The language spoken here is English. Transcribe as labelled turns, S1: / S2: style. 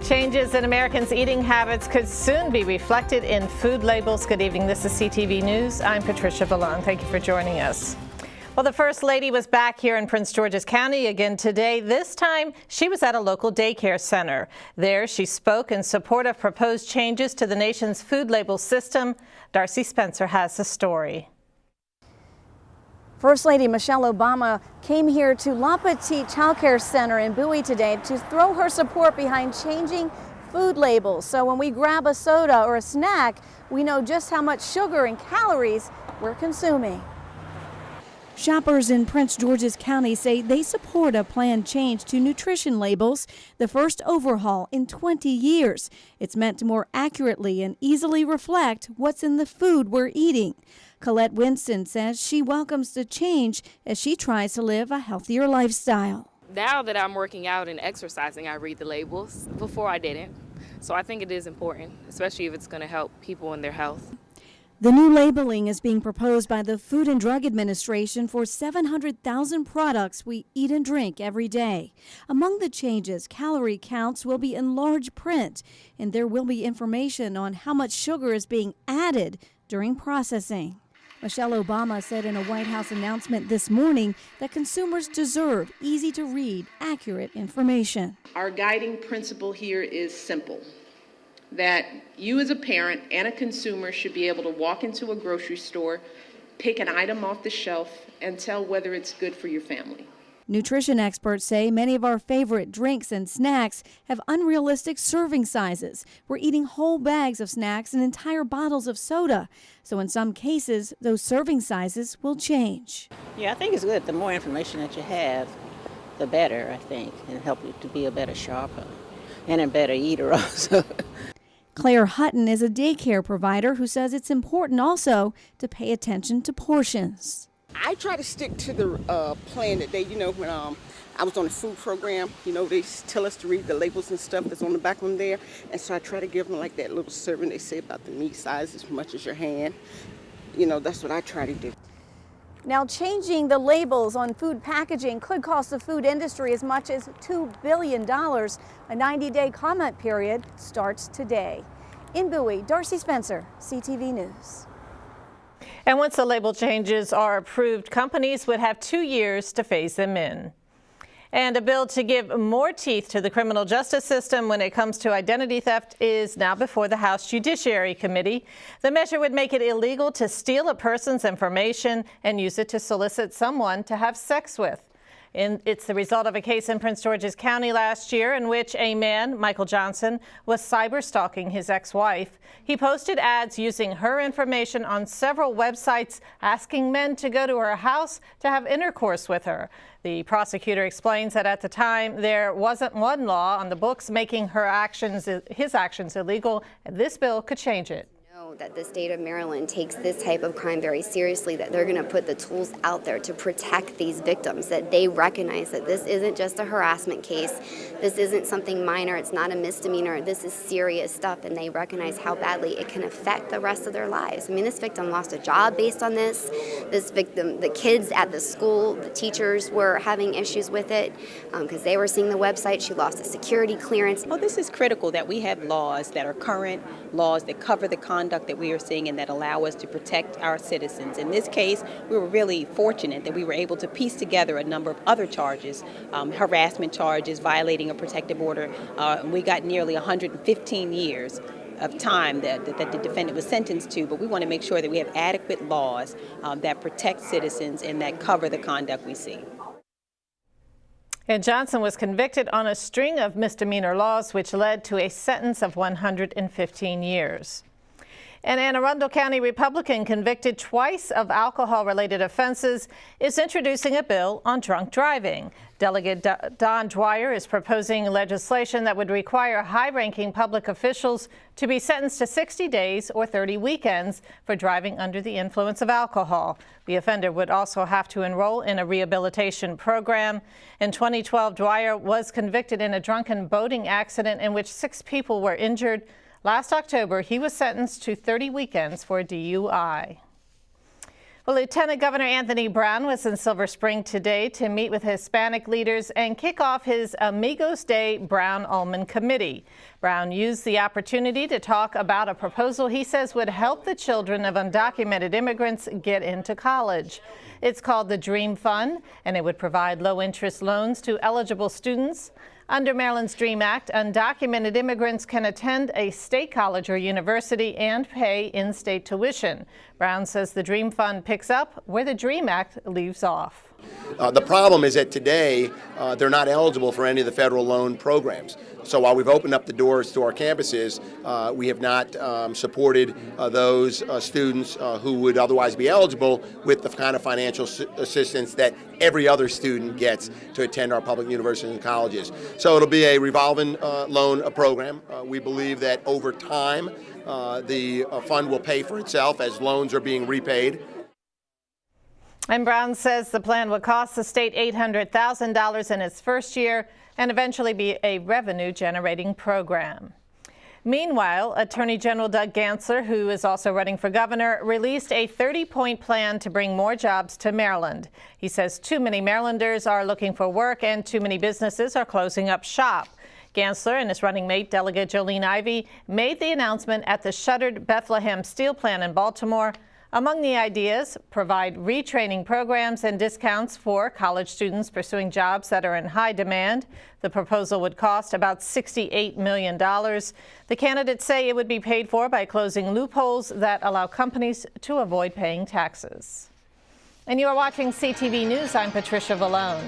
S1: Changes in Americans' eating habits could soon be reflected in food labels. Good evening. This is CTV News. I'm Patricia Vallon. Thank you for joining us. Well, the First Lady was back here in Prince George's County again today. This time, she was at a local daycare center. There, she spoke in support of proposed changes to the nation's food label system. Darcy Spencer has the story.
S2: First Lady Michelle Obama came here to La Petite Child Care Center in Bowie today to throw her support behind changing food labels. So when we grab a soda or a snack, we know just how much sugar and calories we're consuming. Shoppers in Prince George's County say they support a planned change to nutrition labels, the first overhaul in 20 years. It's meant to more accurately and easily reflect what's in the food we're eating. Colette Winston says she welcomes the change as she tries to live a healthier lifestyle.
S3: Now that I'm working out and exercising, I read the labels. Before I didn't. So I think it is important, especially if it's going to help people in their health.
S2: The new labeling is being proposed by the Food and Drug Administration for 700,000 products we eat and drink every day. Among the changes, calorie counts will be in large print, and there will be information on how much sugar is being added during processing. Michelle Obama said in a White House announcement this morning that consumers deserve easy-to-read, accurate information.
S4: Our guiding principle here is simple, that you as a parent and a consumer should be able to walk into a grocery store, pick an item off the shelf, and tell whether it's good for your family.
S2: Nutrition experts say many of our favorite drinks and snacks have unrealistic serving sizes. We're eating whole bags of snacks and entire bottles of soda. So in some cases, those serving sizes will change.
S5: Yeah, I think it's good. The more information that you have, the better, I think, and help you to be a better shopper and a better eater also.
S2: Claire Hutton is a daycare provider who says it's important also to pay attention to portions.
S6: I try to stick to the plan that they, when I was on the food program, they tell us to read the labels and stuff that's on the back of them there. And so I try to give them like that little serving they say about the meat size as much as your hand. That's what I try to do.
S2: Now, changing the labels on food packaging could cost the food industry as much as $2 billion. A 90-day comment period starts today. In Bowie, Darcy Spencer, CTV News.
S1: And once the label changes are approved, companies would have 2 years to phase them in. And a bill to give more teeth to the criminal justice system when it comes to identity theft is now before the House Judiciary Committee. The measure would make it illegal to steal a person's information and use it to solicit someone to have sex with. It's the result of a case in Prince George's County last year in which a man, Michael Johnson, was cyber-stalking his ex-wife. He posted ads using her information on several websites, asking men to go to her house to have intercourse with her. The prosecutor explains that at the time there wasn't one law on the books making his actions illegal, and this bill could change it.
S7: That the state of Maryland takes this type of crime very seriously, that they're going to put the tools out there to protect these victims, that they recognize that this isn't just a harassment case, this isn't something minor, it's not a misdemeanor, this is serious stuff, and they recognize how badly it can affect the rest of their lives. I mean, this victim lost a job based on this. This victim, the kids at the school, the teachers were having issues with it because they were seeing the website. She lost a security clearance.
S5: Well, this is critical that we have laws that are current, laws that cover the conduct that we are seeing and that allow us to protect our citizens. In this case, we were really fortunate that we were able to piece together a number of other charges, harassment charges, violating a protective order. We got nearly 115 years of time that the defendant was sentenced to, but we want to make sure that we have adequate laws that protect citizens and that cover the conduct we see.
S1: And Johnson was convicted on a string of misdemeanor laws, which led to a sentence of 115 years. An Anne Arundel County Republican convicted twice of alcohol-related offenses is introducing a bill on drunk driving. Delegate Don Dwyer is proposing legislation that would require high-ranking public officials to be sentenced to 60 days or 30 weekends for driving under the influence of alcohol. The offender would also have to enroll in a rehabilitation program. In 2012, Dwyer was convicted in a drunken boating accident in which 6 people were injured. Last October, he was sentenced to 30 weekends for DUI. Well, Lieutenant Governor Anthony Brown was in Silver Spring today to meet with Hispanic leaders and kick off his Amigos Day Brown-Ullman Committee. Brown used the opportunity to talk about a proposal he says would help the children of undocumented immigrants get into college. It's called the Dream Fund, and it would provide low-interest loans to eligible students. Under Maryland's DREAM Act, undocumented immigrants can attend a state college or university and pay in-state tuition. Brown says the DREAM Fund picks up where the DREAM Act leaves off.
S8: The problem is that today they're not eligible for any of the federal loan programs. So while we've opened up the doors to our campuses, we have not supported those students who would otherwise be eligible with the kind of financial assistance that every other student gets to attend our public universities and colleges. So it'll be a revolving loan program. We believe that over time the fund will pay for itself as loans are being repaid.
S1: And Brown says the plan would cost the state $800,000 in its first year and eventually be a revenue-generating program. Meanwhile, Attorney General Doug Gansler, who is also running for governor, released a 30-point plan to bring more jobs to Maryland. He says too many Marylanders are looking for work and too many businesses are closing up shop. Gansler and his running mate, Delegate Jolene Ivey, made the announcement at the shuttered Bethlehem Steel plant in Baltimore. Among the ideas, provide retraining programs and discounts for college students pursuing jobs that are in high demand. The proposal would cost about $68 million. The candidates say it would be paid for by closing loopholes that allow companies to avoid paying taxes. And you are watching CTV News. I'm Patricia Vallone.